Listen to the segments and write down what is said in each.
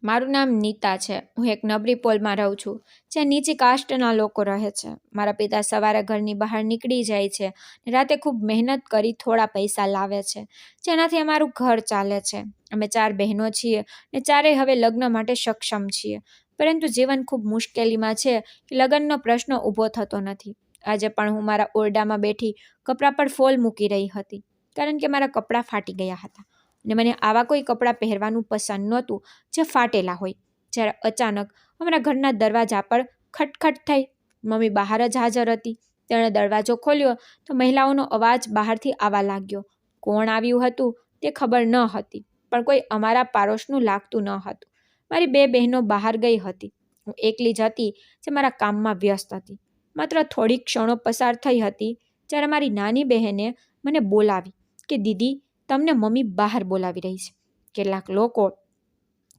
મારું નામ નીતા છે. હું એક નબળી પોલમાં રહું છું, જ્યાં નીચી કાસ્ટના લોકો રહે છે. મારા પિતા સવારે ઘરની બહાર નીકળી જાય છે અને રાતે ખૂબ મહેનત કરી થોડા પૈસા લાવે છે, જેનાથી અમારું ઘર ચાલે છે. અમે 4 બહેનો છીએ અને ચારેય હવે લગ્ન માટે સક્ષમ છીએ, પરંતુ જીવન ખૂબ મુશ્કેલીમાં છે કે લગ્નનો પ્રશ્ન ઊભો થતો નથી. આજે પણ હું મારા ઓરડામાં બેઠી કપડાં પર ફોલ મૂકી રહી હતી, કારણ કે મારા કપડાં ફાટી ગયા હતા અને મને આવા કોઈ કપડાં પહેરવાનું પસંદ નહોતું જે ફાટેલા હોય. જ્યારે અચાનક અમારા ઘરના દરવાજા પર ખટખટ થઈ. મમ્મી બહાર જ હાજર હતી. તેણે દરવાજો ખોલ્યો તો મહિલાઓનો અવાજ બહારથી આવવા લાગ્યો. કોણ આવ્યું હતું તે ખબર ન હતી, પણ કોઈ અમારા પાડોશનું લાગતું ન હતું. મારી 2 બહેનો બહાર ગઈ હતી. હું એકલી જ હતી જે મારા કામમાં વ્યસ્ત હતી. માત્ર થોડી ક્ષણો પસાર થઈ હતી જ્યારે મારી નાની બહેને મને બોલાવી કે દીદી, તમને મમ્મી બહાર બોલાવી રહી છે. કેટલાક લોકો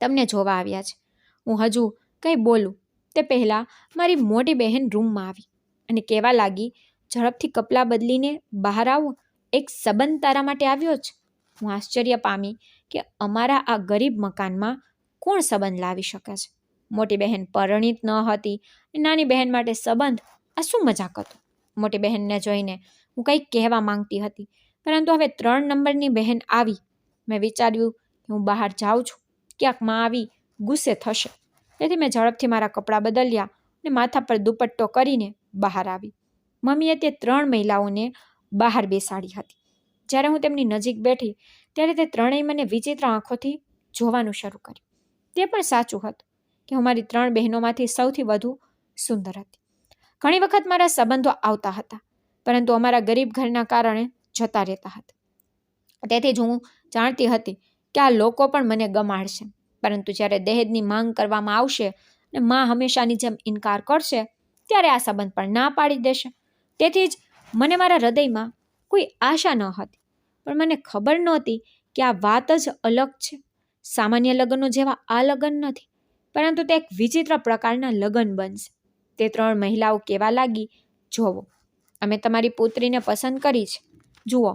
તમને જોવા આવ્યા છે. હું હજુ કંઈ બોલું તે પહેલાં મારી મોટી બહેન રૂમમાં આવી અને કહેવા લાગી, ઝડપથી કપડાં બદલીને બહાર આવો, એક સંબંધ તારા માટે આવ્યો છે. હું આશ્ચર્ય પામી કે અમારા આ ગરીબ મકાનમાં કોણ સંબંધ લાવી શકે છે. મોટી બહેન પરણિત ન હતી. નાની બહેન માટે સંબંધ, આ શું મજાક હતો? મોટી બહેનને જોઈને હું કંઈક કહેવા માંગતી હતી, પરંતુ હવે 3 નંબરની બહેન આવી. મેં વિચાર્યું કે હું બહાર જાઉં છું, ક્યાંક માં આવી ગુસ્સે થશે. તેથી મેં ઝડપથી મારા કપડાં બદલ્યા અને માથા પર દુપટ્ટો કરીને બહાર આવી. મમ્મીએ તે 3 મહિલાઓને બહાર બેસાડી હતી. જ્યારે હું તેમની નજીક બેઠી ત્યારે તે ત્રણેય મને વિચિત્ર આંખોથી જોવાનું શરૂ કર્યું. તે પણ સાચું હતું કે હું મારી 3 બહેનોમાંથી સૌથી વધુ સુંદર હતી. ઘણી વખત મારા સંબંધો આવતા હતા, પરંતુ અમારા ગરીબ ઘરના કારણે જતા રહેતા હતા. તેથી જ હું જાણતી હતી કે આ લોકો પણ મને ગમાડશે, પરંતુ જ્યારે દહેજની માંગ કરવામાં આવશે અને માં હંમેશાની જેમ ઇનકાર કરશે, ત્યારે આ સંબંધ પણ ના પાડી દેશે. તેથી જ મને મારા હૃદયમાં કોઈ આશા ન હતી, પણ મને ખબર નહોતી કે આ વાત જ અલગ છે. સામાન્ય લગ્નો જેવા આ લગ્ન નથી, પરંતુ તે એક વિચિત્ર પ્રકારના લગ્ન બનશે. તે 3 મહિલાઓ કહેવા લાગી, જોવો, અમે તમારી પુત્રીને પસંદ કરી છે. જુઓ,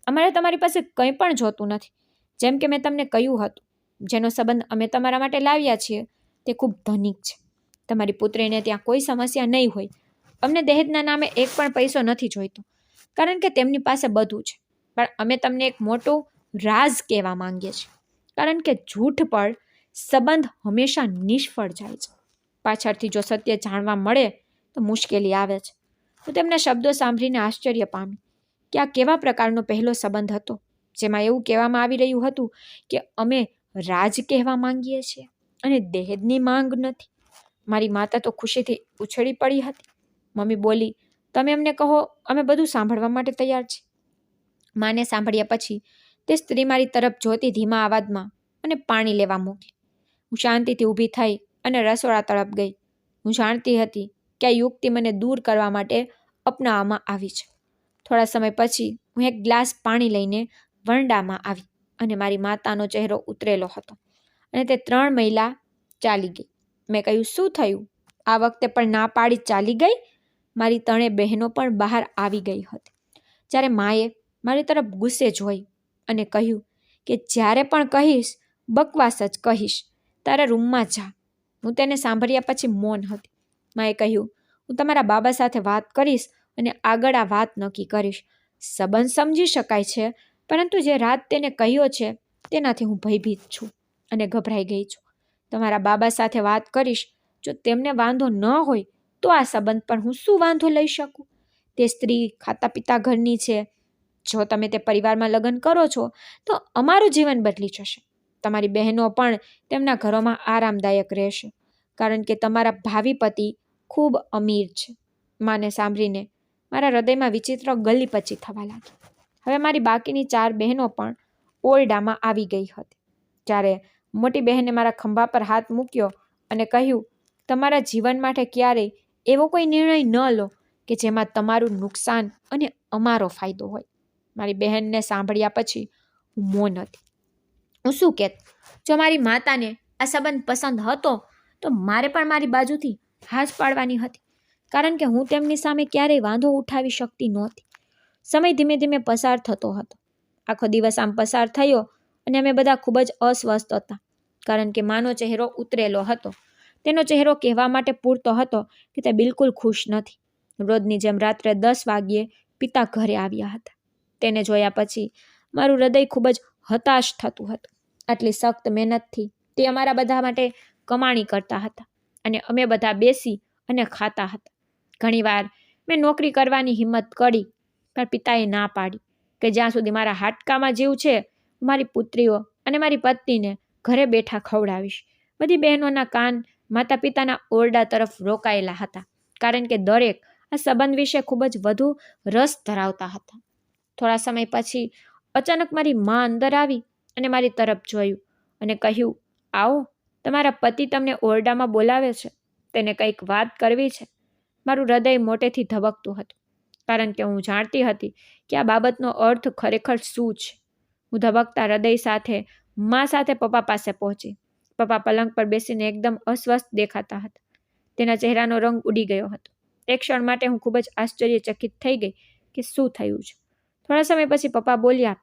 અમારે તમારી પાસે કંઈ પણ જોતું નથી. જેમ કે મેં તમને કહ્યું હતું, જેનો સંબંધ અમે તમારા માટે લાવ્યા છીએ તે ખૂબ ધનિક છે. તમારી પુત્રીને ત્યાં કોઈ સમસ્યા નહીં હોય. અમને દહેજના નામે એક પણ પૈસો નથી જોઈતો, કારણ કે તેમની પાસે બધું છે. પણ અમે તમને એક મોટું રાઝ કહેવા માંગીએ છીએ, કારણ કે જૂઠ પર સંબંધ હંમેશા નિષ્ફળ જાય છે. પાછળથી જો સત્ય જાણવા મળે તો મુશ્કેલી આવે છે. હું તેમના શબ્દો સાંભળીને આશ્ચર્ય પામી કે આ કેવા પ્રકારનો પહેલો સંબંધ હતો, જેમાં એવું કહેવામાં આવી રહ્યું હતું કે અમે રાજ કહેવા માંગીએ છીએ અને દહેજની માંગ નથી. મારી માતા તો ખુશીથી ઉછળી પડી હતી. મમ્મી બોલી, તમે અમને કહો, અમે બધું સાંભળવા માટે તૈયાર છીએ. માને સાંભળ્યા પછી તે સ્ત્રી મારી તરફ જોતી ધીમા અવાજમાં અને પાણી લેવા મોકલી. હું શાંતિથી ઊભી થઈ અને રસોડા તરફ ગઈ. હું જાણતી હતી કે આ યુક્તિ મને દૂર કરવા માટે અપનાવવામાં આવી છે. થોડા સમય પછી હું એક ગ્લાસ પાણી લઈને વરંડામાં આવી અને મારી માતાનો ચહેરો ઉતરેલો હતો અને તે 3 મહિલા ચાલી ગઈ. મેં કહ્યું, શું થયું? આ વખતે પણ ના પાડી ચાલી ગઈ? મારી 3 બહેનો પણ બહાર આવી ગઈ હતી. જ્યારે માએ મારી તરફ ગુસ્સે જોઈ અને કહ્યું કે જ્યારે પણ કહીશ બકવાસ જ કહીશ, તારા રૂમમાં જા. હું તેને સાંભળ્યા પછી મૌન હતી. માએ કહ્યું, હું તમારા બાબા સાથે વાત કરીશ અને આગળ આ વાત નક્કી કરીશ. સંબંધ સમજી શકાય છે, પરંતુ જે રાત તેને કહ્યો છે તેનાથી હું ભયભીત છું અને ગભરાઈ ગઈ છું. તમારા બાબા સાથે વાત કરીશ. જો તેમને વાંધો ન હોય તો આ સંબંધ પર હું શું વાંધો લઈ શકું? તે સ્ત્રી ખાતા પીતા ઘરની છે. જો તમે તે પરિવારમાં લગ્ન કરો છો તો અમારું જીવન બદલી જશે. તમારી બહેનો પણ તેમના ઘરોમાં આરામદાયક રહેશે, કારણ કે તમારા ભાવિ પતિ ખૂબ અમીર છે. માને સાંભળીને મારા હૃદયમાં વિચિત્ર ગલીપચી થવા લાગી. હવે મારી બાકીની 4 બહેનો પણ ઓરડામાં આવી ગઈ હતી. જ્યારે મોટી બહેને મારા ખંભા પર હાથ મૂક્યો અને કહ્યું, તમારા જીવન માટે ક્યારેય એવો કોઈ નિર્ણય ન લો કે જેમાં તમારું નુકસાન અને અમારો ફાયદો હોય. મારી બહેનને સાંભળ્યા પછી હું મૌન હતી. હું શું કહેત? જો મારી માતાને આ સંબંધ પસંદ હતો તો મારે પણ મારી બાજુથી હાથ પાડવાની હતી, કારણ કે હું તેમની સામે ક્યારેય વાંધો ઉઠાવી શકતી નહોતી. સમય ધીમે ધીમે પસાર થતો હતો. આખો દિવસ આમ પસાર થયો અને અમે બધા ખૂબ જ અસ્વસ્થ હતા. કારણ કે માનો ચહેરો ઉતરેલો હતો. તેનો ચહેરો કહેવા માટે પૂરતો હતો કે તે બિલકુલ ખુશ નથી. રોજની જેમ રાત્રે 10 વાગ્યે પિતા ઘરે આવ્યા હતા. તેને જોયા પછી મારું હૃદય ખૂબ જ હતાશ થતું હતું. આટલી સખ્ત મહેનતથી તે અમારા બધા માટે કમાણી કરતા હતા અને અમે બધા બેસી અને ખાતા હતા. ઘણીવાર મેં નોકરી કરવાની હિંમત કરી, પણ પિતાએ ના પાડી કે જ્યાં સુધી મારા હાડકામાં જીવ છે, મારી પુત્રીઓ અને મારી પત્નીને ઘરે બેઠા ખવડાવીશ. બધી બહેનોના કાન માતા પિતાના ઓરડા તરફ રોકાયેલા હતા, કારણ કે દરેક આ સંબંધ વિશે ખૂબ જ વધુ રસ ધરાવતા હતા. થોડા સમય પછી અચાનક મારી મા અંદર આવી અને મારી તરફ જોયું અને કહ્યું, આવો, તમારા પતિ તમને ઓરડામાં બોલાવે છે, તેને કંઈક વાત કરવી છે. મારું હૃદય મોટેથી ધબકતું હતું, કારણ કે હું જાણતી હતી કે આ બાબતનો અર્થ ખરેખર શું છે. હું ધબકતા હૃદય સાથે મા સાથે પપ્પા પાસે પહોંચી. પપ્પા પલંગ પર બેસીને એકદમ અસ્વસ્થ દેખાતા હતા. તેના ચહેરાનો રંગ ઉડી ગયો હતો. એક ક્ષણ માટે હું ખૂબ જ આશ્ચર્યચકિત થઈ ગઈ કે શું થયું છે. થોડા સમય પછી પપ્પા બોલ્યા,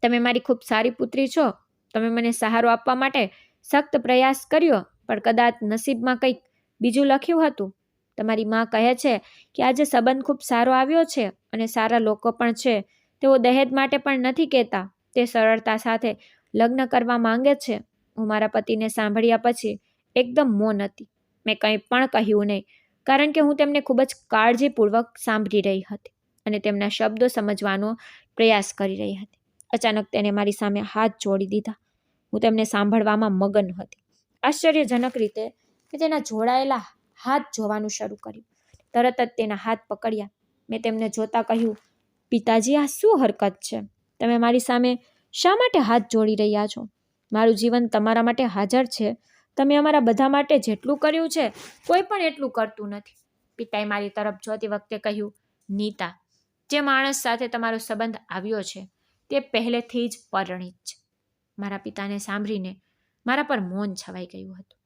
તમે મારી ખૂબ સારી પુત્રી છો. તમે મને સહારો આપવા માટે સખ્ત પ્રયાસ કર્યો, પણ કદાચ નસીબમાં કંઈક બીજું લખ્યું હતું. તમારી મા કહે છે કે આજે સંબંધ ખૂબ સારો આવ્યો છે અને સારા લોકો પણ છે. તેઓ દહેજ માટે પણ નથી કહેતા, તે સરળતા સાથે લગ્ન કરવા માંગે છે. હું મારા પતિને સાંભળ્યા પછી એકદમ મૌન હતી. મેં કંઈ પણ કહ્યું નહીં, કારણ કે હું તેમને ખૂબ જ કાળજીપૂર્વક સાંભળી રહી હતી અને તેમના શબ્દો સમજવાનો પ્રયાસ કરી રહી હતી. અચાનક તેને મારી સામે હાથ જોડી દીધા. હું તેમને સાંભળવામાં મગન હતી. આશ્ચર્યજનક રીતે મેં તેના જોડાયેલા હાથ જોવાનું શરૂ કર્યું. તરત જ તેના હાથ પકડ્યા. મેં તેમને જોતા કહ્યું, પિતાજી, આ શું હરકત છે? તમે મારી સામે શા માટે હાથ જોડી રહ્યા છો? મારું જીવન તમારા માટે હાજર છે. તમે અમારા બધા માટે જેટલું કર્યું છે, કોઈ પણ એટલું કરતું નથી. પિતાએ મારી તરફ જોતી વખતે કહ્યું, નીતા, જે માણસ સાથે તમારો સંબંધ આવ્યો છે તે પહેલેથી જ પરિણીત છે. મારા પિતાને સાંભળીને મારા પર મૌન છવાઈ ગયું હતું.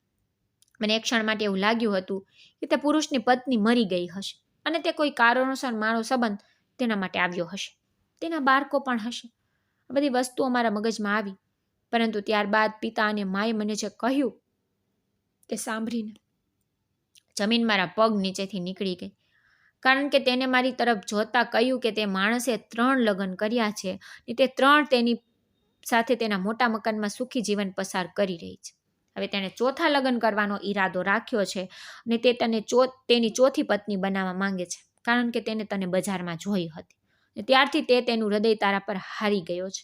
મને એક ક્ષણ માટે એવું લાગ્યું હતું કે તે પુરુષની પત્ની મરી ગઈ હશે અને તે કોઈ કારણોસર મારો સંબંધ તેના માટે આવ્યો હશે. તેના બાળકો પણ હશે. આ બધી વસ્તુઓ મારા મગજમાં આવી, પરંતુ ત્યારબાદ પિતા અને માએ મને જે કહ્યું તે સાંભળીને જમીન મારા પગ નીચેથી નીકળી ગઈ, કારણ કે તેને મારી તરફ જોતા કહ્યું કે તે માણસે 3 લગ્ન કર્યા છે અને તે 3 તેની સાથે તેના મોટા મકાનમાં સુખી જીવન પસાર કરી રહી છે. હવે તેણે 4થા લગ્ન કરવાનો ઈરાદો રાખ્યો છે અને તે તેની 4થી પત્ની બનાવવા માંગે છે, કારણ કે તેને તને બજારમાં જોઈ હતી અને ત્યારથી તે તેનું હૃદય તારા પર હારી ગયો છે.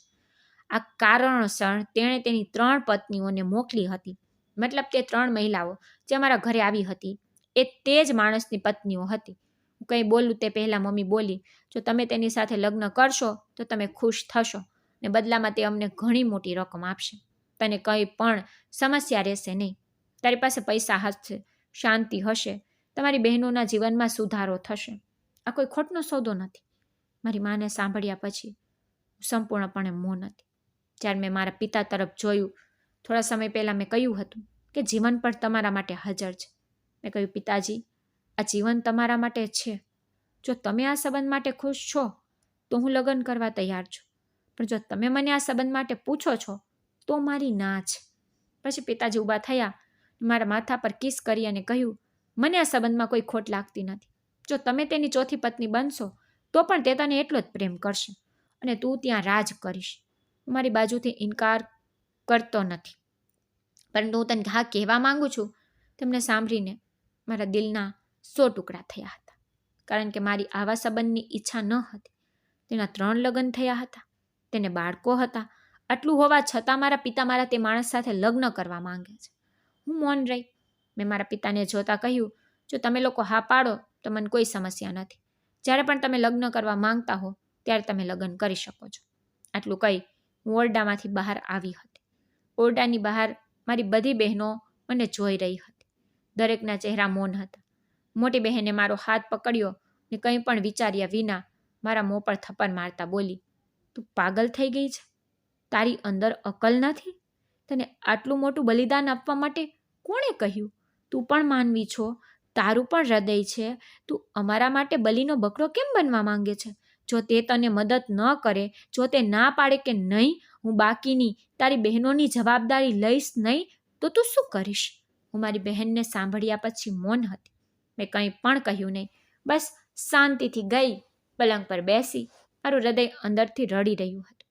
આ કારણોસર તેણે તેની 3 પત્નીઓને મોકલી હતી. મતલબ તે 3 મહિલાઓ જે અમારા ઘરે આવી હતી એ તે જ માણસની પત્નીઓ હતી. હું કંઈ બોલું તે પહેલાં મમ્મી બોલી, જો તમે તેની સાથે લગ્ન કરશો તો તમે ખુશ થશો ને બદલામાં તે અમને ઘણી મોટી રકમ આપશે. તને કંઈ પણ સમસ્યા રહેશે નહીં. તારી પાસે પૈસા હશે, શાંતિ હશે, તમારી બહેનોના જીવનમાં સુધારો થશે. આ કોઈ ખોટનો સોદો નથી. મારી માને સાંભળ્યા પછી હું સંપૂર્ણપણે મૌન હતી. જ્યારે મેં મારા પિતા તરફ જોયું, થોડા સમય પહેલાં મેં કહ્યું હતું કે જીવન પણ તમારા માટે હાજર છે. મેં કહ્યું, પિતાજી, આ જીવન તમારા માટે છે. જો તમે આ સંબંધ માટે ખુશ છો તો હું લગ્ન કરવા તૈયાર છું, પણ જો તમે મને આ સંબંધ માટે પૂછો છો તો મારી ના છે. પછી પિતાજી ઊભા થયા, મારા માથા પર કિસ કરી અને કહ્યું, મને આ સંબંધમાં કોઈ ખોટ લાગતી નથી. જો તમે તેની 4થી પત્ની બનશો તો પણ તે તને એટલો જ પ્રેમ કરશે અને તું ત્યાં રાજ કરીશ. હું મારી બાજુથી ઇનકાર કરતો નથી, પરંતુ હું તને હા કહેવા માંગુ છું. તેમને સાંભળીને મારા દિલના 100 ટુકડા થયા હતા, કારણ કે મારી આવા સંબંધની ઈચ્છા ન હતી. તેના 3 લગ્ન થયા હતા, તેને બાળકો હતા. આટલું હોવા છતાં મારા પિતા મારા તે માણસ સાથે લગ્ન કરવા માંગે છે. હું મૌન રહી. મેં મારા પિતાને જોતા કહ્યું, જો તમે લોકો હા પાડો તો મને કોઈ સમસ્યા નથી. જ્યારે પણ તમે લગ્ન કરવા માંગતા હો ત્યારે તમે લગ્ન કરી શકો છો. આટલું કહી હું ઓરડામાંથી બહાર આવી હતી. ઓરડાની બહાર મારી બધી બહેનો મને જોઈ રહી હતી. દરેકના ચહેરા મૌન હતા. મોટી બહેને મારો હાથ પકડ્યો ને કંઈ પણ વિચાર્યા વિના મારા મોં પર થપ્પડ મારતા બોલી, તું પાગલ થઈ ગઈ છે? તારી અંદર અકલ નથી? તને આટલું મોટું બલિદાન આપવા માટે કોણે કહ્યું? તું પણ માનવી છો, તારું પણ હૃદય છે. તું અમારા માટે બલીનો બકરો કેમ બનવા માંગે છે? જો તે તને મદદ ન કરે, જો તે ના પાડે કે નહીં હું બાકીની તારી બહેનોની જવાબદારી લઈશ નહીં તો તું શું કરીશ? હું મારી બહેનને સાંભળ્યા પછી મૌન હતી. મેં કંઈ પણ કહ્યું નહીં. બસ શાંતિથી ગઈ, પલંગ પર બેસી. મારું હૃદય અંદરથી રડી રહ્યું હતું.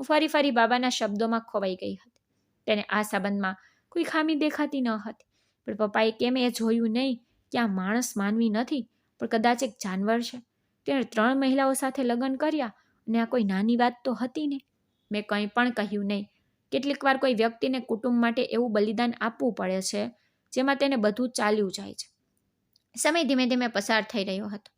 હું ફરી ફરી બાબાના શબ્દોમાં ખોવાઈ ગઈ હતી. તેને આ સંબંધમાં કોઈ ખામી દેખાતી ન હતી, પણ પપ્પાએ કેમ એ જોયું નહીં કે આ માણસ માનવી નથી, પણ કદાચ એક જાનવર છે. તેણે 3 મહિલાઓ સાથે લગ્ન કર્યા અને આ કોઈ નાની વાત તો હતી ને. મેં કંઈ પણ કહ્યું નહીં. કેટલીક વાર કોઈ વ્યક્તિને કુટુંબ માટે એવું બલિદાન આપવું પડે છે જેમાં તેને બધું ચાલ્યું જાય છે. સમય ધીમે ધીમે પસાર થઈ રહ્યો હતો.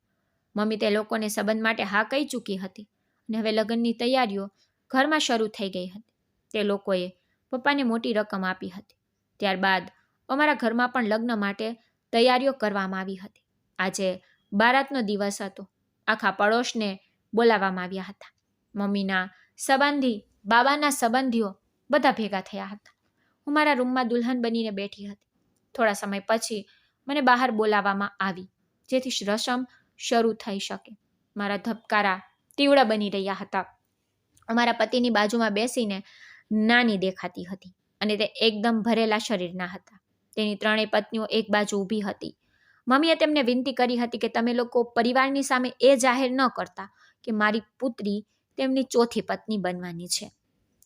મમ્મી તે લોકોને સંબંધ માટે હા કહી ચૂકી હતી અને હવે લગ્નની તૈયારીઓ ઘરમાં શરૂ થઈ ગઈ હતી. તે લોકોએ પપ્પાને મોટી રકમ આપી હતી. ત્યારબાદ અમારા ઘરમાં પણ લગ્ન માટે તૈયારીઓ કરવામાં આવી હતી. આજે બારાતનો દિવસ હતો. આખા પડોશને બોલાવવામાં આવ્યા હતા. મમ્મીના સંબંધી, બાબાના સંબંધીઓ બધા ભેગા થયા હતા. હું મારા રૂમમાં દુલ્હન બનીને બેઠી હતી. થોડા સમય પછી મને બહાર બોલાવવામાં આવી જેથી રસમ શરૂ થઈ શકે. મારા ધબકારા તીવ્ર બની રહ્યા હતા. અમારા પતિની બાજુમાં બેસીને નાની દેખાતી હતી અને તે એકદમ ભરેલા શરીરના હતા. તેની 3 પત્નીઓ એક બાજુ ઊભી હતી. મમ્મીએ તેમને વિનંતી કરી હતી કે તમે લોકો પરિવારની સામે એ જાહેર ન કરતા કે મારી પુત્રી તેમની 4થી પત્ની બનવાની છે.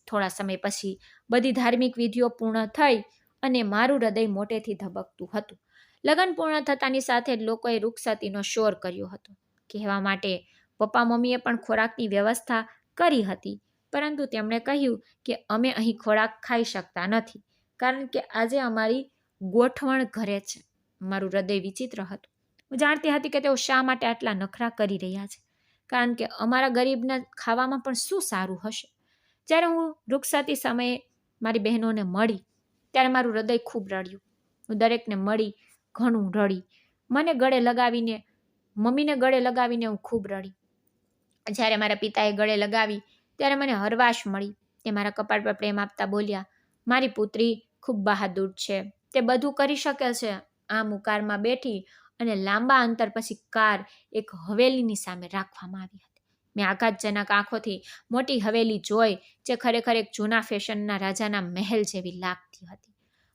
થોડા સમય પછી બધી ધાર્મિક વિધિઓ પૂર્ણ થઈ અને મારું હૃદય મોટેથી ધબકતું હતું. લગ્ન પૂર્ણ થતાની સાથે જ લોકોએ રૂખસતીનો શોર કર્યો હતો. કહેવા માટે પપ્પા મમ્મીએ પણ ખોરાકની વ્યવસ્થા કરી હતી, પરંતુ તેમણે કહ્યું કે અમે અહીં ખોરાક ખાઈ શકતા નથી કારણ કે આજે અમારી ગોઠવણ ઘરે છે. મારું હૃદય વિચિત્ર હતું. હું જાણતી હતી કે તેઓ શા માટે આટલા નખરા કરી રહ્યા છે, કારણ કે અમારા ગરીબના ખાવામાં પણ શું સારું હશે. જ્યારે હું રૂખસતી સમયે મારી બહેનોને મળી ત્યારે મારું હૃદય ખૂબ રડ્યું. હું દરેકને મળી ઘણું રડી. મમ્મીને ગળે લગાવીને હું ખૂબ રડી. જ્યારે મારા પિતાએ ગળે લગાવી ત્યારે મને હરવાશ મળી. તે મારા કપાળ પર પ્રેમ આપતા બોલ્યા, મારી પુત્રી ખૂબ બહાદુર છે, તે બધું કરી શકે છે. આમ હું કારમાં બેઠી અને લાંબા અંતર પછી કાર એક હવેલીની સામે રાખવામાં આવી હતી. મેં આઘાતજનક આંખોથી મોટી હવેલી જોઈ જે ખરેખર એક જૂના ફેશનના રાજાના મહેલ જેવી લાગતી હતી.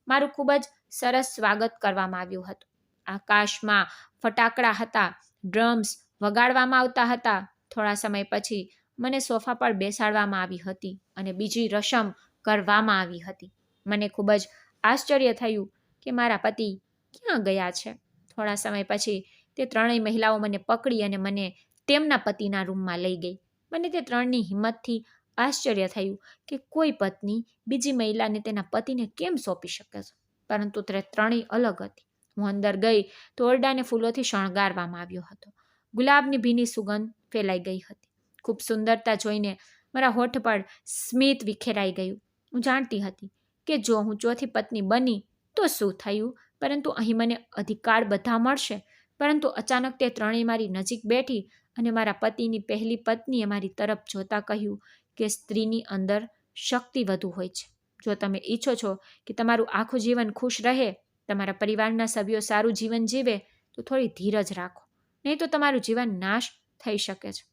મારું ખૂબ જ સરસ સ્વાગત કરવામાં આવ્યું હતું. આકાશમાં ફટાકડા હતા, ડ્રમ્સ વગાડવામાં આવતા હતા. થોડા સમય પછી મને સોફા પર બેસાડવામાં આવી હતી અને બીજી રસમ કરવામાં આવી હતી. મને ખૂબ જ આશ્ચર્ય થયું કે મારા પતિ ક્યાં ગયા છે. થોડા સમય પછી તે 3 મહિલાઓ મને પકડી અને મને તેમના પતિના રૂમમાં લઈ ગઈ. મને તે 3ની હિંમતથી આશ્ચર્ય થયું કે કોઈ પત્ની બીજી મહિલાને તેના પતિને કેમ સોંપી શકે છે, પરંતુ તે 3 અલગ હતી. હું અંદર ગઈ તો ઓરડાને ફૂલોથી શણગારવામાં આવ્યો હતો. ગુલાબની ભીની સુગંધ ફેલાઈ ગઈ હતી. ખૂબ સુંદરતા જોઈને મારા હોઠ પર સ્મિત વિખેરાઈ ગયું. હું જાણતી હતી કે જો હું 4થી પત્ની બની તો શું થયું, પરંતુ અહીં મને અધિકાર બધા મળશે. પરંતુ અચાનક તે 3 મારી નજીક બેઠી અને મારા પતિની પહેલી પત્નીએ મારી તરફ જોતા કહ્યું કે સ્ત્રીની અંદર શક્તિ વધુ હોય છે. જો તમે ઈચ્છો છો કે તમારું આખું જીવન ખુશ રહે, તમારા પરિવારના સભ્યો સારું જીવન જીવે, તો થોડી ધીરજ રાખો, નહીં તો તમારું જીવન નાશ થઈ શકે છે.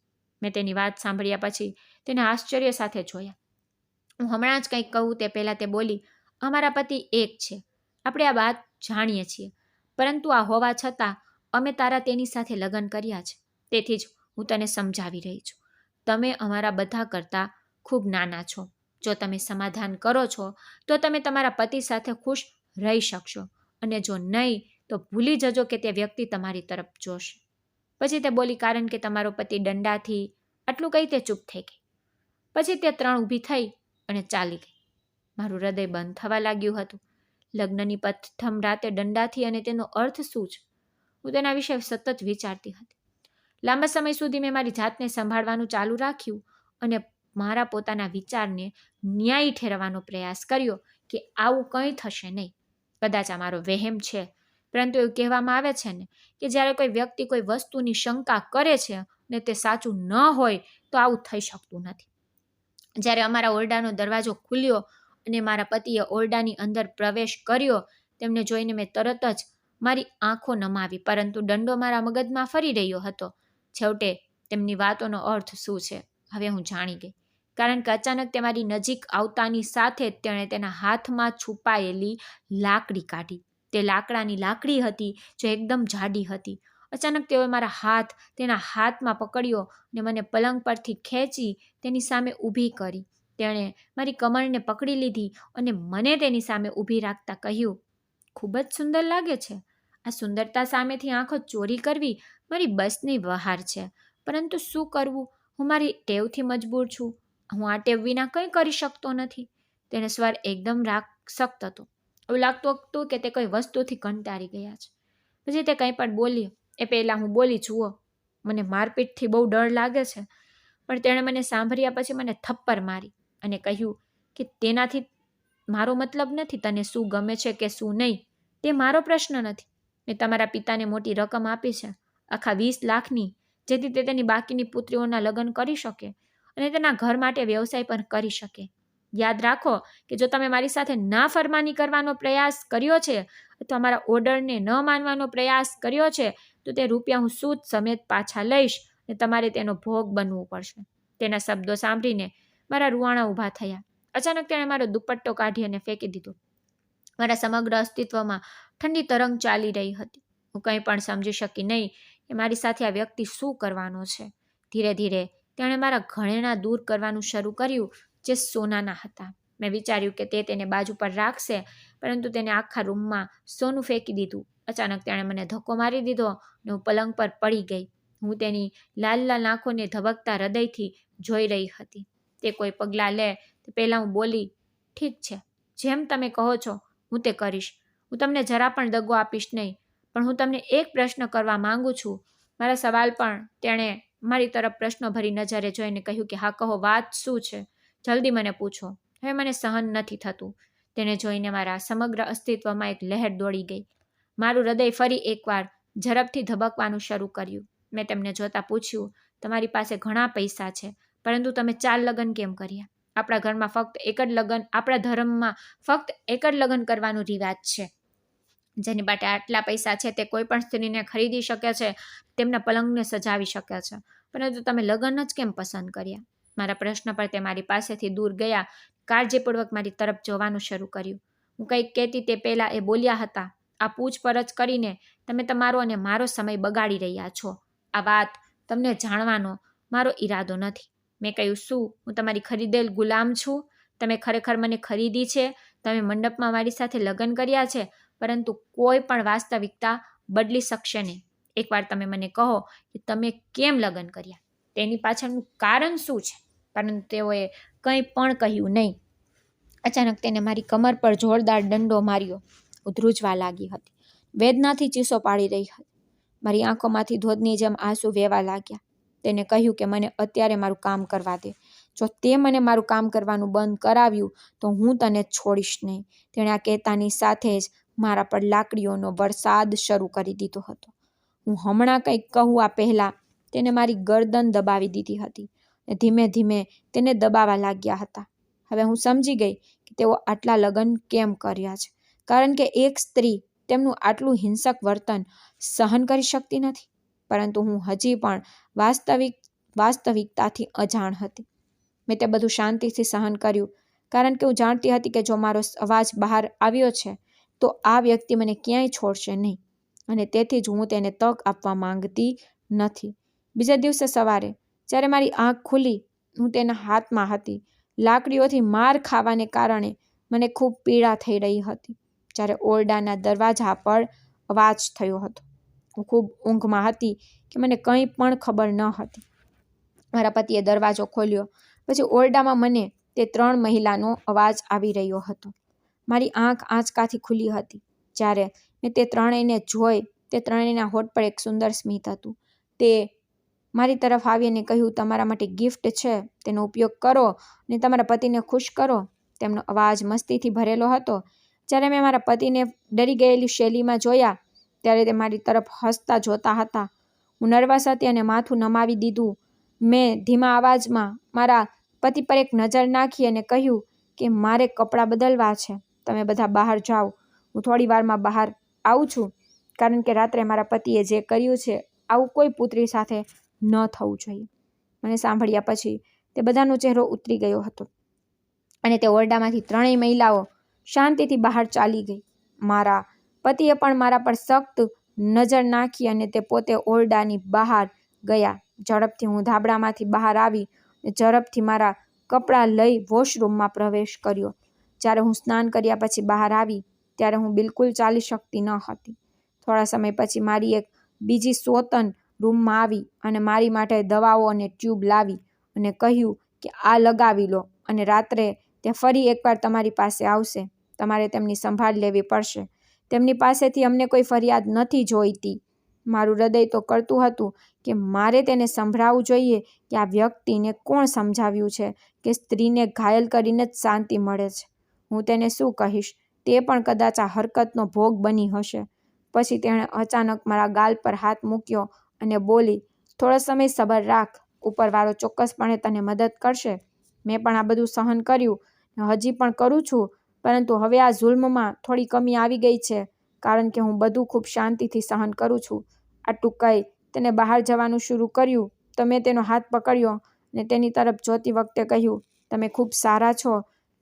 મેં તેની વાત સાંભળ્યા પછી તેને આશ્ચર્ય સાથે જોયા. હું હમણાં જ કંઈક કહું તે પહેલાં તે બોલી, અમારા પતિ એક છે, આપણે આ વાત જાણીએ છીએ, પરંતુ આ હોવા છતાં અમે તારા તેની સાથે લગ્ન કર્યા છે. તેથી જ હું તને સમજાવી રહી છું. તમે અમારા બધા કરતાં ખૂબ નાના છો. જો તમે સમાધાન કરો છો તો તમે તમારા પતિ સાથે ખુશ રહી શકશો, અને જો નહીં તો ભૂલી જજો કે તે વ્યક્તિ તમારી તરફ જોશે. પછી તે બોલી, કારણ કે તમારો પતિ દંડાથી. આટલું કહી તે ચૂપ થઈ ગઈ. પછી તે 3 ઊભી થઈ અને ચાલી ગઈ. મારું હૃદય બંધ થવા લાગ્યું હતું. લગ્નની પ્રથમ રાતે દંડાથી અને તેનો અર્થ શું છે? હું તેના વિશે સતત વિચારતી હતી. લાંબા સમય સુધી મેં મારી જાતને સંભાળવાનું ચાલુ રાખ્યું અને મારા પોતાના વિચારને ન્યાયી ઠેરવવાનો પ્રયાસ કર્યો કે આવું કંઈ થશે નહીં. કદાચ આ મારો વહેમ છે, પરંતુ એવું કહેવામાં આવે છે ને કે જ્યારે કોઈ વ્યક્તિ કોઈ વસ્તુની શંકા કરે છે ને તે સાચું ન હોય તો આવું થઈ શકતું નથી. જ્યારે અમારા ઓરડાનો દરવાજો ખુલ્યો અને મારા પતિએ ઓરડાની અંદર પ્રવેશ કર્યો, તેમને જોઈને મેં તરત જ મારી આંખો નમાવી, પરંતુ દંડો મારા મગજમાં ફરી રહ્યો હતો. છેવટે તેમની વાતોનો અર્થ શું છે હવે હું જાણી ગઈ. કારણ કે અચાનક તે મારી નજીક આવતાની સાથે જ તેણે તેના હાથમાં છુપાયેલી લાકડી કાઢી. તે લાકડાની લાકડી હતી જે એકદમ જાડી હતી. અચાનક તેઓએ મારા હાથ તેના હાથમાં પકડ્યો અને મને પલંગ પરથી ખેંચી તેની સામે ઊભી કરી. તેણે મારી કમરને પકડી લીધી અને મને તેની સામે ઊભી રાખતા કહ્યું, ખૂબ જ સુંદર લાગે છે. આ સુંદરતા સામેથી આંખો ચોરી કરવી મારી બસની બહાર છે, પરંતુ શું કરવું, હું મારી ટેવથી મજબૂર છું. હું આ ટેવ વિના કંઈ કરી શકતો નથી. તેનો સ્વર એકદમ સખ્ત હતો. એવું લાગતું હતું કે તે કોઈ વસ્તુથી કંટાળી ગયા છે. પછી તે કંઈ પણ બોલી એ પહેલાં હું બોલી, જુઓ, મને મારપીટથી બહુ ડર લાગે છે. પણ તેણે મને સાંભળ્યા પછી મને થપ્પડ મારી અને કહ્યું કે તેનાથી મારો મતલબ નથી તને શું ગમે છે કે શું નહીં, તે મારો પ્રશ્ન નથી. મેં તમારા પિતાને મોટી રકમ આપી છે, આખા 20 લાખની, જેથી તે તેની બાકીની પુત્રીઓના લગ્ન કરી શકે અને તેના ઘર માટે વ્યવસાય પણ કરી શકે. યાદ રાખો કે જો તમે મારી સાથે નાફરમાની કરવાનો પ્રયાસ કર્યો છે અથવા મારા ઓર્ડરને ન માનવાનો પ્રયાસ કર્યો છે તો તે રૂપિયા હું સૂદ સમેત પાછા લઈશ અને તમારે તેનો ભોગ બનવું પડશે. તેના શબ્દો સાંભળીને મારા રૂવાણા ઊભા થયા. અચાનક તેણે મારો દુપટ્ટો કાઢી અને ફેંકી દીધો. મારા સમગ્ર અસ્તિત્વમાં ઠંડી તરંગ ચાલી રહી હતી. હું કંઈ પણ સમજી શકી નહીં કે મારી સાથે આ વ્યક્તિ શું કરવાનો છે. ધીરે ધીરે તેણે મારા ઘરેણાં દૂર કરવાનું શરૂ કર્યું જે સોનાના હતા. મેં વિચાર્યું કે તે તેને બાજુ પર રાખશે, પરંતુ તેને આખા રૂમમાં સોનું ફેંકી દીધું. અચાનક તેણે મને ધક્કો મારી દીધો અને હું પલંગ પર પડી ગઈ. હું તેની લાલ લાલ આંખોને ધબકતા હૃદયથી જોઈ રહી હતી. તે કોઈ પગલાં લે તે પહેલાં હું બોલી, ઠીક છે, જેમ તમે કહો છો હું તે કરીશ. હું તમને જરા પણ દગો આપીશ નહીં, પણ હું તમને એક પ્રશ્ન કરવા માંગુ છું. મારા સવાલ પણ તેણે મારી તરફ પ્રશ્નભરી નજરે જોઈને કહ્યું કે હા કહો, વાત શું છે, જલ્દી મને પૂછો, હવે મને સહન નથી થતું. તેને જોઈને મારા સમગ્ર અસ્તિત્વમાં એક લહેર દોડી ગઈ. મારું હૃદય ફરી એકવાર ઝડપથી ધબકવાનું શરૂ કર્યું. મેં તેમને જોતા પૂછ્યું, તમારી પાસે ઘણા પૈસા છે, પરંતુ તમે 4 લગ્ન કેમ કર્યા? આપણા ધર્મમાં ફક્ત એક જ લગ્ન કરવાનું રિવાજ છે. જેની પાસે આટલા પૈસા છે તે કોઈ પણ સ્ત્રીને ખરીદી શકે છે, તેમના પલંગને સજાવી શકે છે, પરંતુ તમે લગ્ન જ કેમ પસંદ કર્યા? મારા પ્રશ્ન પર તે મારી પાસેથી દૂર ગયા, કાળજીપૂર્વક મારી તરફ જોવાનું શરૂ કર્યું. હું કંઈક કહેતી તે પહેલાં એ બોલ્યા હતા, આ પૂછપરછ કરીને તમે તમારો અને મારો સમય બગાડી રહ્યા છો. આ વાત તમને જાણવાનો મારો ઈરાદો નથી. મેં કહ્યું, શું હું તમારી ખરીદેલ ગુલામ છું? તમે ખરેખર મને ખરીદી છે? તમે મંડપમાં મારી સાથે લગ્ન કર્યા છે, પરંતુ કોઈ પણ વાસ્તવિકતા બદલી શકશે નહીં. એકવાર તમે મને કહો કે તમે કેમ લગ્ન કર્યા, તેની પાછળનું કારણ શું છે? પરંતુ તેઓએ કંઈ પણ કહ્યું નહીં. અચાનક તેને મારી કમર પર જોરદાર દંડો માર્યો. હું ધ્રુજવા લાગી હતી, વેદનાથી ચીસો પાડી રહી હતી. મારી આંખોમાંથી ધોધની જેમ આંસુ વહેવા લાગ્યા. તેને કહ્યું કે મને અત્યારે મારું કામ કરવા દે. જો તે મને મારું કામ કરવાનું બંધ કરાવ્યું તો હું તને છોડીશ નહીં. તેણે આ કહેતાની સાથે જ મારા પર લાકડીઓનો વરસાદ શરૂ કરી દીધો હતો. હું હમણાં કંઈક કહું આ પહેલાં તેને મારી ગરદન દબાવી દીધી હતી અને ધીમે ધીમે તેને દબાવવા લાગ્યા હતા. હવે હું સમજી ગઈ કે તેઓ આટલા લગ્ન કેમ કર્યા છે, કારણ કે એક સ્ત્રી તેમનું આટલું હિંસક વર્તન સહન કરી શકતી નથી. પરંતુ હું હજી પણ વાસ્તવિકતાથી અજાણ હતી. મેં તે બધું શાંતિથી સહન કર્યું, કારણ કે હું જાણતી હતી કે જો મારો અવાજ બહાર આવ્યો છે તો આ વ્યક્તિ મને ક્યાંય છોડશે નહીં, અને તેથી જ હું તેને તક આપવા માંગતી નથી. બીજા દિવસે સવારે જ્યારે મારી આંખ ખુલી, હું તેના હાથમાં હતી. લાકડીઓથી માર ખાવાને કારણે મને ખૂબ પીડા થઈ રહી હતી. જ્યારે ઓરડાના દરવાજા પર અવાજ થયો હતો. હું ખૂબ ઊંઘમાં હતી કે મને કંઈ પણ ખબર ન હતી. મારા પતિએ દરવાજો ખોલ્યો. પછી ઓરડામાં મને તે 3 મહિલાનો અવાજ આવી રહ્યો હતો. મારી આંખ આંચકાથી ખુલી હતી. જ્યારે મેં તે ત્રણેયને જોઈ, તે ત્રણેયના હોઠ પર એક સુંદર સ્મિત હતું. તે મારી તરફ આવીને કહ્યું, તમારા માટે ગિફ્ટ છે, તેનો ઉપયોગ કરો અને તમારા પતિને ખુશ કરો. તેમનો અવાજ મસ્તીથી ભરેલો હતો. જ્યારે મેં મારા પતિને ડરી ગયેલી શૈલીમાં જોયા ત્યારે તે મારી તરફ હસતા જોતા હતા. હું નર્વસ હતી અને માથું નમાવી દીધું. મેં ધીમા અવાજમાં મારા પતિ પર એક નજર નાખી અને કહ્યું કે મારે કપડાં બદલવા છે, તમે બધા બહાર જાઓ. હું થોડી વારમાં બહાર આવું છું, કારણ કે રાત્રે મારા પતિએ જે કર્યું છે આવું કોઈ પુત્રી સાથે ન થવું જોઈએ. મને સાંભળ્યા પછી તે બધાનો ચહેરો ઉતરી ગયો હતો અને તે ઓરડામાંથી ત્રણેય મહિલાઓ શાંતિથી બહાર ચાલી ગઈ. મારા પતિએ પણ મારા પર સખ્ત નજર નાખી અને તે પોતે ઓરડાની બહાર ગયા. ઝડપથી હું ધાબળામાંથી બહાર આવી અને ઝડપથી મારા કપડાં લઈ વોશરૂમમાં પ્રવેશ કર્યો. જ્યારે હું સ્નાન કર્યા પછી બહાર આવી ત્યારે હું બિલકુલ ચાલી શકતી ન હતી. થોડા સમય પછી મારી એક બીજી સોતન રૂમમાં આવી અને મારી માટે દવાઓ અને ટ્યુબ લાવી અને કહ્યું કે આ લગાવી લો અને રાત્રે તે ફરી એકવાર તમારી પાસે આવશે. તમારે તેમની સંભાળ લેવી પડશે. તેમની પાસેથી અમને કોઈ ફરિયાદ નથી જોઈતી. મારું હૃદય તો કરતું હતું કે મારે તેને સંભળાવવું જોઈએ કે આ વ્યક્તિને કોણ સમજાવ્યું છે કે સ્ત્રીને ઘાયલ કરીને જ શાંતિ મળે છે. હું તેને શું કહીશ? તે પણ કદાચ આ હરકતનો ભોગ બની હશે. પછી તેણે અચાનક મારા ગાલ પર હાથ મૂક્યો અને બોલી, થોડો સમય સબર રાખ. ઉપરવાળો ચોક્કસપણે તને મદદ કરશે. મેં પણ આ બધું સહન કર્યું, હજી પણ કરું છું, પરંતુ હવે આ જુલ્મમાં થોડી કમી આવી ગઈ છે કારણ કે હું બધું ખૂબ શાંતિથી સહન કરું છું. આટલું કહી તેને બહાર જવાનું શરૂ કર્યું તો મેં તેનો હાથ પકડ્યો અને તેની તરફ જોતી વખતે કહ્યું, તમે ખૂબ સારા છો.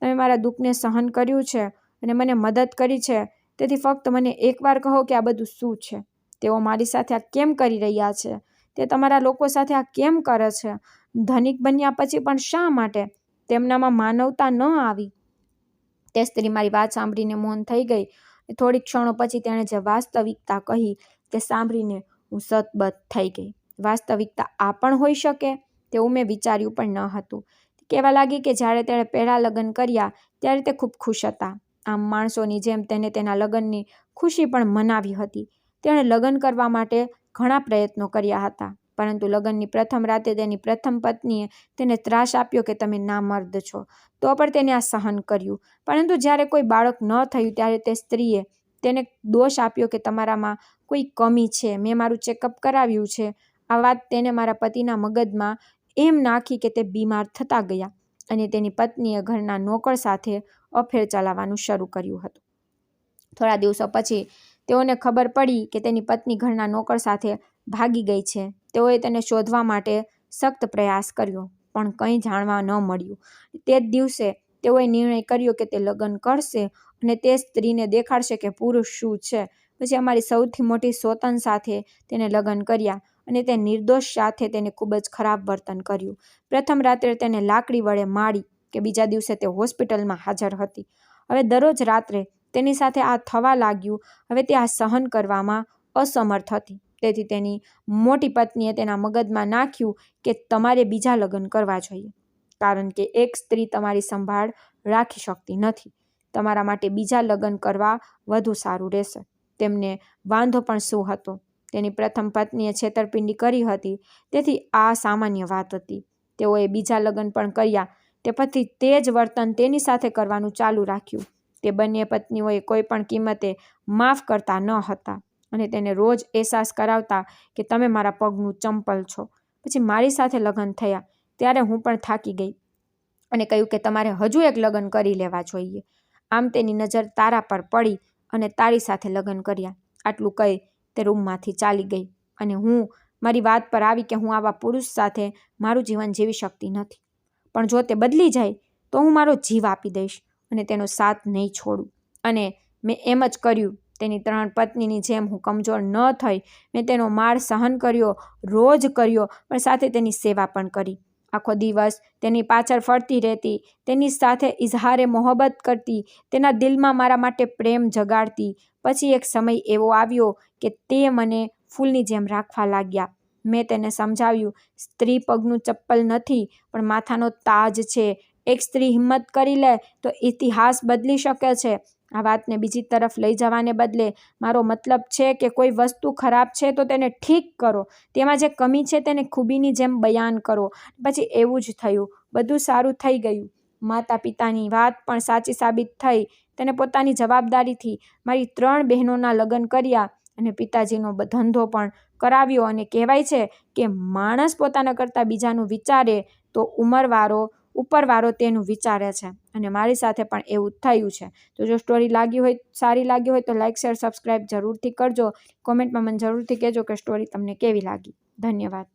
તમે મારા દુઃખને સહન કર્યું છે અને મને મદદ કરી છે. તેથી ફક્ત મને એકવાર કહો કે આ બધું શું છે? તેઓ મારી સાથે આ કેમ કરી રહ્યા છે? તે તમારા લોકો સાથે આ કેમ કરે છે? ધનિક બન્યા પછી પણ શા માટે તેમનામાં માનવતા ન આવી? તે સ્ત્રી મારી વાત સાંભળીને મૌન થઈ ગઈ. થોડી ક્ષણો પછી તેણે જે વાસ્તવિકતા કહી તે સાંભળીને હું સતબત થઈ ગઈ. વાસ્તવિકતા આ પણ હોઈ શકે તેવું મેં વિચાર્યું પણ ન હતું. કહેવા લાગી કે જ્યારે તેણે પહેલાં લગ્ન કર્યા ત્યારે તે ખૂબ ખુશ હતા. આમ માણસોની જેમ તેને તેના લગ્નની ખુશી પણ મનાવી હતી. તેણે લગ્ન કરવા માટે ઘણા પ્રયત્નો કર્યા હતા, પરંતુ લગ્નની પ્રથમ રાતે તેની પ્રથમ પત્નીએ તેને ત્રાસ આપ્યો કે તમે નામર્દ છો. તો પણ તેને આ સહન કર્યું. પરંતુ જ્યારે કોઈ બાળક ન થયું ત્યારે તે સ્ત્રીએ તેને દોષ આપ્યો કે તમારામાં કોઈ કમી છે. મેં મારું ચેકઅપ કરાવ્યું છે. આ વાત તેને મારા પતિના મગજમાં એમ નાખી કે તે બીમાર થતા ગયા અને તેની પત્નીએ ઘરના નોકર સાથે અફેર ચલાવવાનું શરૂ કર્યું હતું. થોડા દિવસો પછી તેઓને ખબર પડી કે તેની પત્ની ઘરના નોકર સાથે ભાગી ગઈ છે. તેઓએ તેને શોધવા માટે સખ્ત પ્રયાસ કર્યો, પણ કંઈ જાણવા ન મળ્યું. તે જ દિવસે તેઓએ નિર્ણય કર્યો કે તે લગ્ન કરશે અને તે સ્ત્રીને દેખાડશે કે પુરુષ શું છે. પછી અમારી સૌથી મોટી સોતન સાથે તેને લગ્ન કર્યા અને તે નિર્દોષ સાથે તેને ખૂબ જ ખરાબ વર્તન કર્યું. પ્રથમ રાત્રે તેને લાકડી વડે મારી કે બીજા દિવસે તે હોસ્પિટલમાં હાજર હતી. હવે દરરોજ રાત્રે તેની સાથે આ થવા લાગ્યું. હવે તે આ સહન કરવામાં અસમર્થ હતી. તેથી તેની મોટી પત્નીએ તેના મગજમાં નાખ્યું કે તમારે બીજા લગ્ન કરવા જોઈએ, કારણ કે એક સ્ત્રી તમારી સંભાળ રાખી શકતી નથી. તમારા માટે બીજા લગ્ન કરવા વધુ સારું રહેશે. તેમને વાંધો પણ શું હતો? તેની પ્રથમ પત્નીએ છેતરપિંડી કરી હતી, તેથી આ સામાન્ય વાત હતી. તેઓએ બીજા લગ્ન પણ કર્યા. તે પછી તે જ વર્તન તેની સાથે કરવાનું ચાલુ રાખ્યું. તે બંને પત્નીઓએ કોઈ પણ કિંમતે માફ કરતા ન હતા અને તેને રોજ અહેસાસ કરાવતા કે તમે મારા પગનું ચંપલ છો. પછી મારી સાથે લગ્ન થયા ત્યારે હું પણ થાકી ગઈ અને કહ્યું કે તમારે હજુ એક લગ્ન કરી લેવા જોઈએ. આમ તેની નજર તારા પર પડી અને તારી સાથે લગ્ન કર્યા. આટલું કહી તે રૂમમાંથી ચાલી ગઈ અને હું મારી વાત પર આવી કે હું આવા પુરુષ સાથે મારું જીવન જીવી શકતી નથી. પણ જો તે બદલી જાય તો હું મારો જીવ આપી દઈશ અને તેનો સાથ નહીં છોડું. અને મેં એમ જ કર્યું. તેની ત્રણ પત્નીની જેમ હું કમજોર ન થઈ. મેં તેનો માર સહન કર્યો, રોજ કર્યો, પણ સાથે તેની સેવા પણ કરી. આખો દિવસ તેની પાછળ ફરતી રહેતી, તેની સાથે ઇઝહારે મોહબ્બત કરતી, તેના દિલમાં મારા માટે પ્રેમ જગાડતી. પછી એક સમય એવો આવ્યો કે તે મને ફૂલની જેમ રાખવા લાગ્યા. મેં તેને સમજાવ્યું, સ્ત્રી પગનું ચપ્પલ નથી પણ માથાનો તાજ છે. એક સ્ત્રી હિંમત કરી લે તો ઇતિહાસ બદલી શકે છે. આ વાતને બીજી તરફ લઈ જવાને બદલે મારો મતલબ છે કે કોઈ વસ્તુ ખરાબ છે તો તેને ઠીક કરો. તેમાં જે કમી છે તેને ખૂબીની જેમ બયાન કરો. પછી એવું જ થયું. બધું સારું થઈ ગયું. માતા પિતાની વાત પણ સાચી સાબિત થઈ. તેને પોતાની જવાબદારીથી મારી 3 બહેનોના લગ્ન કર્યા અને પિતાજીનો ધંધો પણ કરાવ્યો. અને કહેવાય છે કે માણસ પોતાના કરતાં બીજાનું વિચારે તો ઉપરવાળો તેનું વિચારે છે. અને મારી સાથે પણ એવું થયું છે. તો જો સ્ટોરી સારી લાગી હોય તો લાઇક, શેર, સબસ્ક્રાઈબ જરૂરથી કરજો. કોમેન્ટમાં મને જરૂરથી કહેજો કે સ્ટોરી તમને કેવી લાગી. ધન્યવાદ.